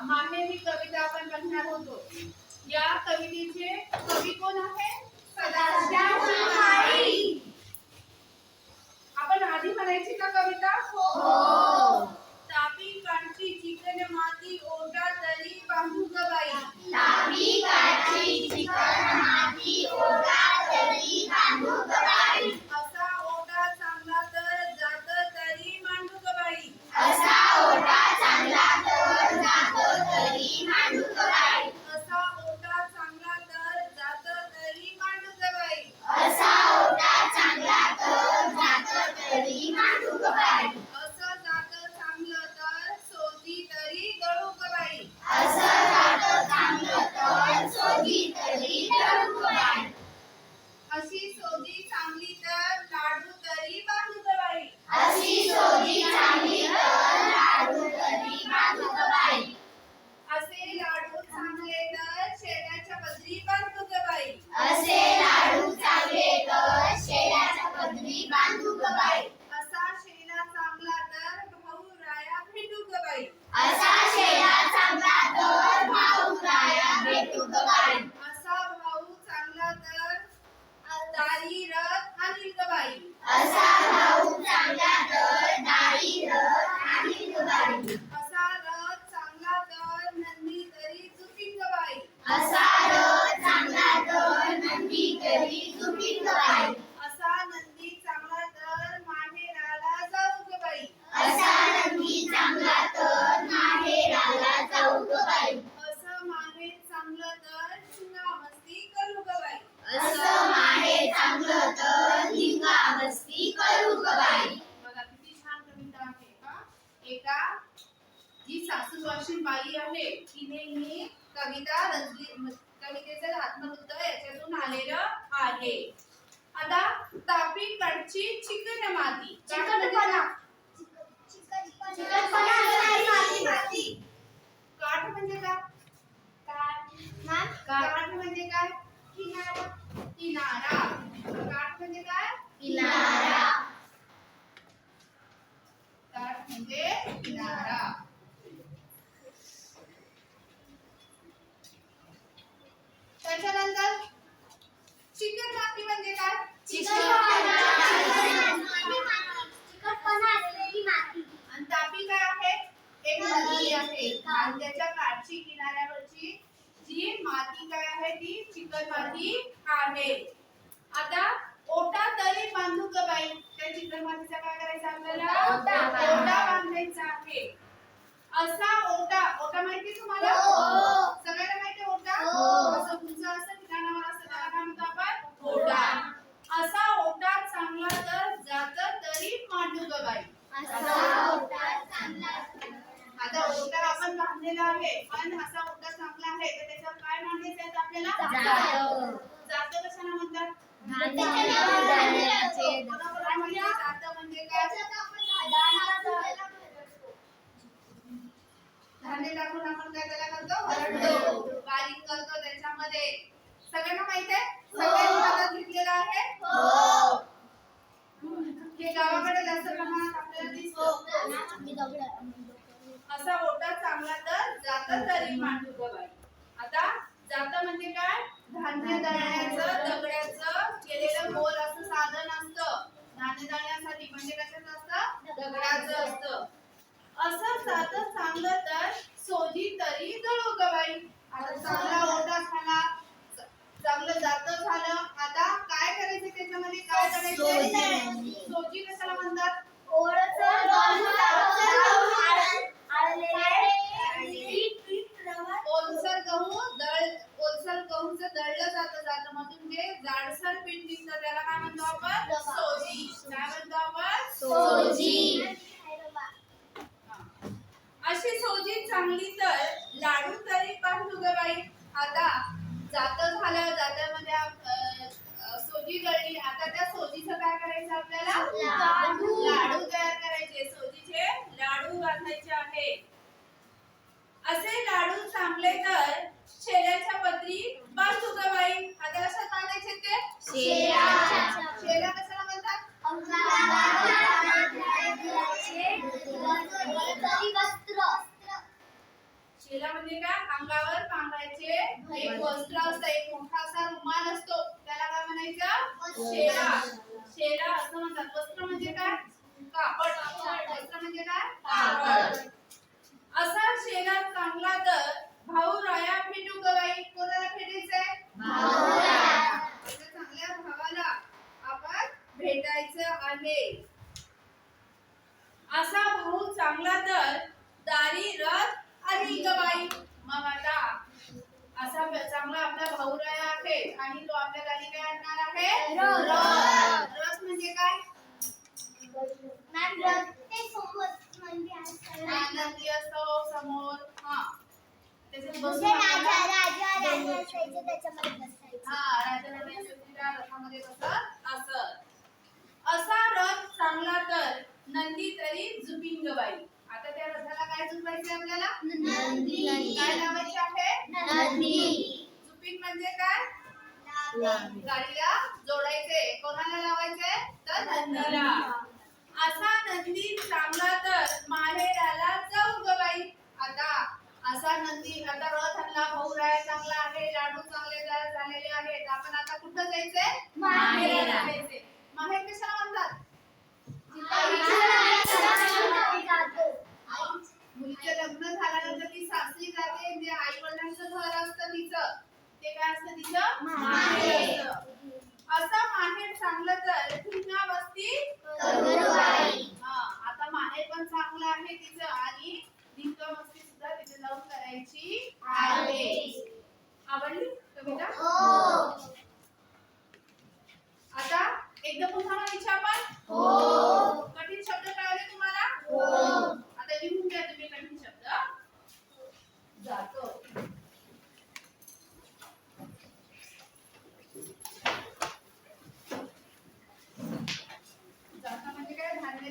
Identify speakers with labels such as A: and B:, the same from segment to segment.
A: माहेरी कविता आपण बघणार होतो। या कवितेचे कवी कोण आहे? सदाशिव शिवमाळी। आपण आधी म्हणायची का कविता? हो। तापी काठची चिकन माती ओढा तरी बांधू ग बाई।
B: तापी काठची चिकन माती ओढा तरी बांधू ग बाई।
A: असा ओढा चांगला तर जात तरी मांडू ग बाई।
B: असा ओढा चांगला तर जात तरी मांडू ग बाई।
A: असा ओढा चांगला तर जात तरी मांडू ग बाई।
B: असा ओढा चांगला तर जात तरी मांडू ग बाई।
A: असं जात चांगलं तर सोजी तरी दळू ग बाई।
B: असं जात चांगलं तर सोजी तरी दळू ग बाई।
A: अशी सोजी चांगली तर लाडू तरी बांधू ग बाई।
B: अशी सोजी चांगली तर लाडू तरी बांधू ग बाई।
A: असे लाडू चांगले तर शेण्याच्या पदरी बांधू ग बाई।
B: असे लाडू चांगले तर शेणाच्या पदरी बांधू ग बाई।
A: असा शेणा चांगला तर भाऊ राया भेटू ग बाई।
B: असा शेणा चांगला तर भाऊ राया भेटू ग बाई।
A: असा भाऊ चांगला तर दारी रथ आणील ग बाई।
B: असा भाऊ चांगला तर दारी रथ आणील ग बाई।
A: असा रथ चांगला तर नंदी तरी झुकील ग बाई।
B: असा रथ चांगला तर नंदी तरी झुकील ग बाई।
A: असा नंदी चांगला तर माहेराला जाऊ ग बाई।
B: असा नंदी चांगला तर माहेराला जाऊ ग बाई।
A: असं माहेर चांगलं तर शिंगा मस्ती करू ग बाई।
B: असं माहेर चांगलं तर लिंगा मस्ती करू ग बाई।
A: बघा किती छान कविता आहे का? एका जी सासूरवाशीण बाई आहे तिने ही कविता रचली। कवितेचं आत्मवृत्त याच्यातून आलेलं आहे। आता तापी काठची चिकन माती।
B: चिकटपणा माती।
A: काठ म्हणजे काय? काठ म्हणजे काय? किनारा। किनारा। काठ म्हणजे काय?
B: किनारा।
A: काठ म्हणजे किनारा। त्याच्यानंतर चिकन माती म्हणजे काय? आणि तापी काय आहे? एक नदी आहे आणि त्याच्या काठची किनाऱ्यावरची जी माती काय आहे ती चिकन माती आहे। आता ओटा तरी बांधू ग बाई। त्या चिकन मातीचा काय करायचं आपल्याला? ओटा बांधायचा आहे। असा ओटा। ओटा माहिती तुम्हाला? सगळ्यांना माहिती आहे ओटा? असं उंच असं ठिकाणावर असं त्याला काय म्हणतो आपण? ओटा। असा ओटा चांगला तर जात तरी मांडू ग बाई। आता ओटा आपण बांधलेला आहे पण असा ओटा चांगला आहे तर त्याच्यावर काय मांडायचं आहे आपल्याला? जात कशाला म्हणतात? जात म्हणजे काय? धान्य टाकून आपण काय त्याला करतो? भरडतो, बारीक करतो त्याच्यामध्ये। सगळ्यांना माहित आहे? सगळ्यांनी हातात घेतलेलं आहे? हे गावाकडे जास्त प्रमाणात आपल्याला दिसतं। असा ओटा चांगला तर जात तरी मांडू ग बाई। आता जात म्हणजे काय? धान्य दळण्याचं दगड्याचं केलेलं गोल असं साधन असतं धान्य दळण्यासाठी। म्हणजे कशाचं असतं? दगडाचं असतं। असं जात चांगलं तर सोजी तरी दळू ग बाई। आता चांगला ओटा झाला, चांगलं जात झालं। आता काय करायचं त्याच्यामध्ये? काय करायचं? सोजी कशाला म्हणतात? ओलसर गहूचं दळलं जातं मधून जे जाडसर पीठ निघतं त्याला काय म्हणतो आपण? सोजी। काय म्हणतो आपण?
B: सोजी।
A: अशी सोजी चांगली तर लाडू तरी बांधू ग बाई। आता जात झालं, जात्यामध्ये सोजी दळली। आता त्या सोजीचं काय करायचं आपल्याला? लाडू तयार करायचे। सोजीचे लाडू बांधायचे आहे। असे लाडू चांगले तर शेल्याच्या पदरी बांधू ग बाई। आता कशात बांधायचे ते? शेल्या कशाला म्हणतात? शेला म्हणजे काय अंगावर पांघरायचे एक वस्त्र असतं, एक मोठा असा रुमाल असतो, त्याला काय म्हणायचं शेला. शेला असं म्हणतात. वस्त्र म्हणजे काय कापड. वस्त्र म्हणजे काय कापड. असा शेला चांगला तर भाऊ राया भेटू गवाई. कोणाला भेटायचंय भाऊला. चांगल्या भावाला आपण भेटायचं आहे. असा भाऊ चांगला तर दारी रथ आली गवाई. मग आता असा चांगला आपला भाऊ राया आहे आणि तो आपल्या दारी काय आणणार आहे रथ. रथ म्हणजे काय नंदी असतो समोर. हा त्याच्यात बसून राजा रथामध्ये बसत असत. असा रथ चांगला तर नंदी तरी जुपिंग गवाई. आता त्या रथाला काय जुपायचे आपल्याला नंदी. काय लावायचे आहे नंदी. जुपिंग म्हणजे काय गाडीला जोडायचे. कोणाला लावायचे तर नंदीला. असा नंदी चांगला तर माहेराला जाऊ गवाई. आता असा नंदी, आता रथ आणला, भाऊ राया चांगला आहे, लाडू चांगले झालेले आहेत, आपण आता कुठं जायचंय माहेराला जायचंय. माहेर कशाला म्हणतात मुलीचं लग्न झाल्यानंतर ती सासरी जाते, जे आई वडिलांचं घर असतं तिचं, ते काय असतं तिचं माहेर असतं. असं माहेर चांगलं तर पुन्हा वस्ती आता माहेर पण चांगलं आहे तिचं आणि धिंगा मस्ती सुद्धा तिथे जाऊन करायची आहे. आवडली कविता? आता एकदा पुन्हा म्हणायची आपण कठीण शब्द कळले तुम्हाला? आता लिहून घ्या तुम्ही कठीण शब्द. जातो जाता म्हणजे काय धान्य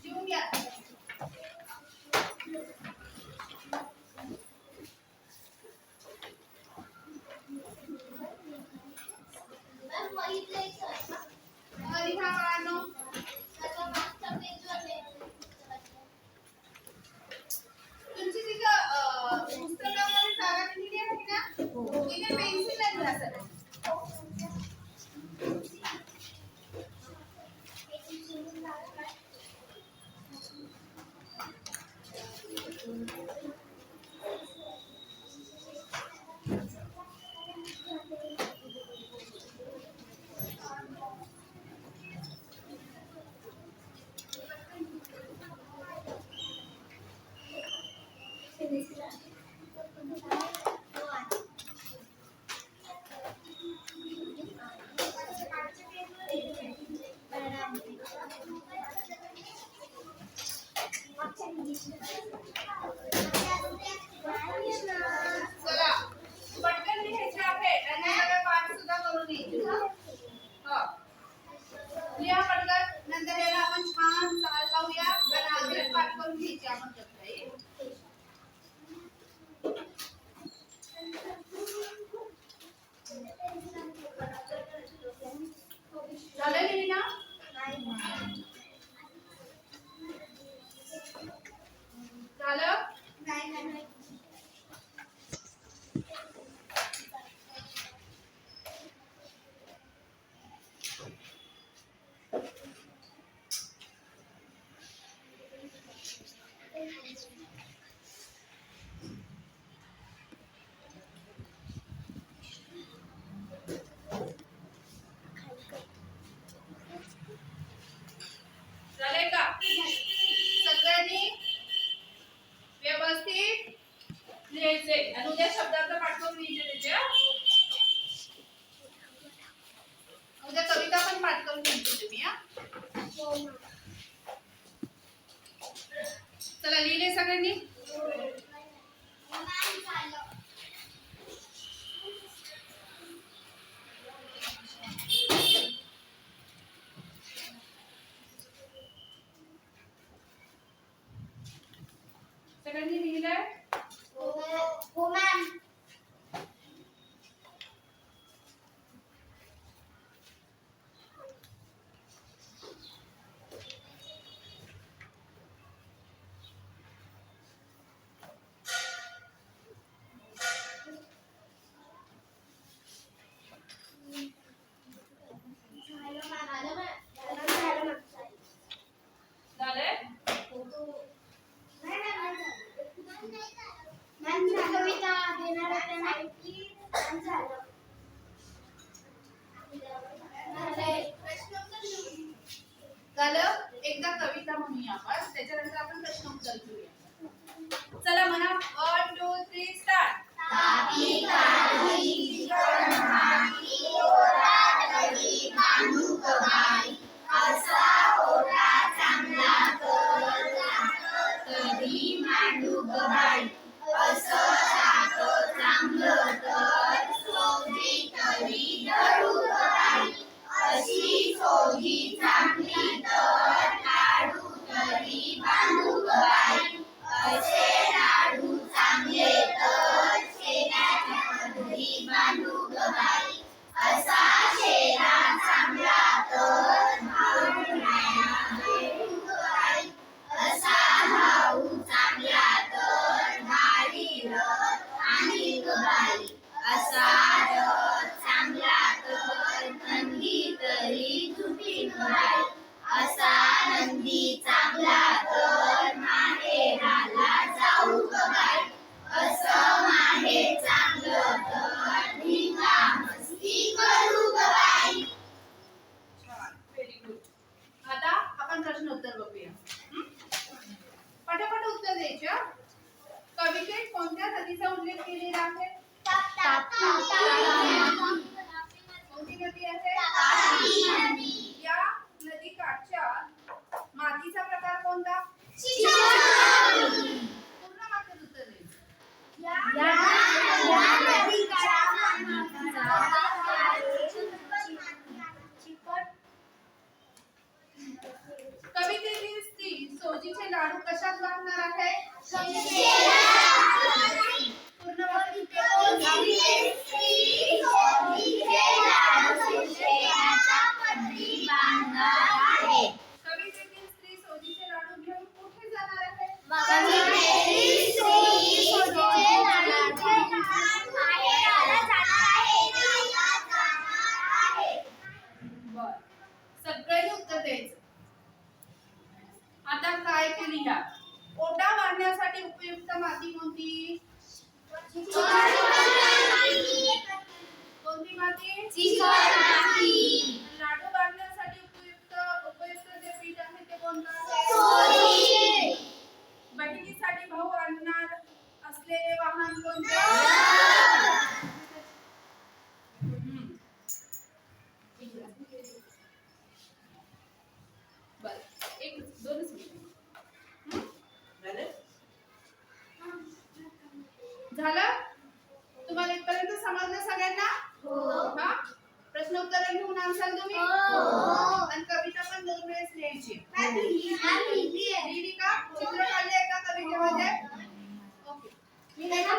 A: लिहून घ्या. तुमची तिथं पुस्तकामध्ये जागा दिलेली आहे ना, तिथे पेन्सिल लिहा सर. चला पटकन लिहायचे आहे आणि सगळे पाठ सुद्धा करून घ्यायचे. लिहा पटकन, नंतर याला आपण छान चाल लावूया आणि अजून पाठ करून घ्यायचे आपण सगळे. झालं लिहिलं ना? झालं? झाले का? सगळ्यांनी व्यवस्थित लिहायचे आणि उद्या शब्दार्थ पाठ करून लिहायचे त्याचे. उद्या कविता पण पाठ करून घ्यायची तुम्ही. चला लिहिले सगळ्यांनी? सगळ्यांनी लिहिलंय?
B: हो मॅम.
A: झालं. एकदा कविता म्हणूया आपण, त्याच्यानंतर आपण प्रश्न उत्तर घेऊया. चला म्हणा. 1 2 3 स्टार्ट.
B: तापी काढी चिकट माती ओढातली भांडूक बाई असा ओढा चांगला तर जातं तरी मांडूक बाई असं जातं चांगलं तर सोजी तरी धरूक बाई अशी सोजी चांगली तर लाडू तरी बांधूक बाई असे लाडू चांगले तर शेणाच्या पदरी बांधूक बाई असा शेणा चांगला तर भाऊ न्याया भेटूक बाई असा भाऊ चांगला तर गाडी रथ आणीक बाई असा रथ चांगला तर नंदी तरी झुटीक बाई असा नंदी चांगला तर माहेराला जाऊक बाई असं माहेर चांगलं तर धिंगा मस्ती करूक बाई.
A: छान, व्हेरी गुड. आता आपण प्रश्न उत्तर बघूया. पटापट उत्तर द्यायचे. हं? कवितेत कोणत्या नदीचा उल्लेख केलेला आहे? कोणती नदी आहे?
B: तापी नदी.
A: या नदी काठच्या मातीचा प्रकार कोणता?
B: चिकट.
A: पूर्ण वाक्यात उत्तर द्यायचं.
B: या नदीच्या मातीचा चिकट.
A: कवितेतील स्त्री सोजीचे लाडू कशात बांधणार आहे? पूर्ण वाक्य. कवितेतील स्त्री सोजीचे लाडू घेऊन कुठे जाणार आहे? बर, सगळ्यांनी उत्तर द्यायचं. आता काय ते लिहा. ओटा बांधण्यासाठी उपयुक्त माती कोणती? कोणती माती? लाडू बांधण्यासाठी उपयुक्त जे पीठ आहे ते कोणतं आहे? बहिणीसाठी भाऊ आणणार असलेले वाहन कोणते? बरं, एक दोनच मिनिट. झालं? तुम्हाला इथपर्यंत समजलं सगळ्यांना? हा? प्रश्न उत्तर लिहून आणसाल तुम्ही? आणि कविता पण 2 वेळेस लिहायची. लिहिली का? चित्र काढले का कवितेमध्ये? ओके. मी नाही का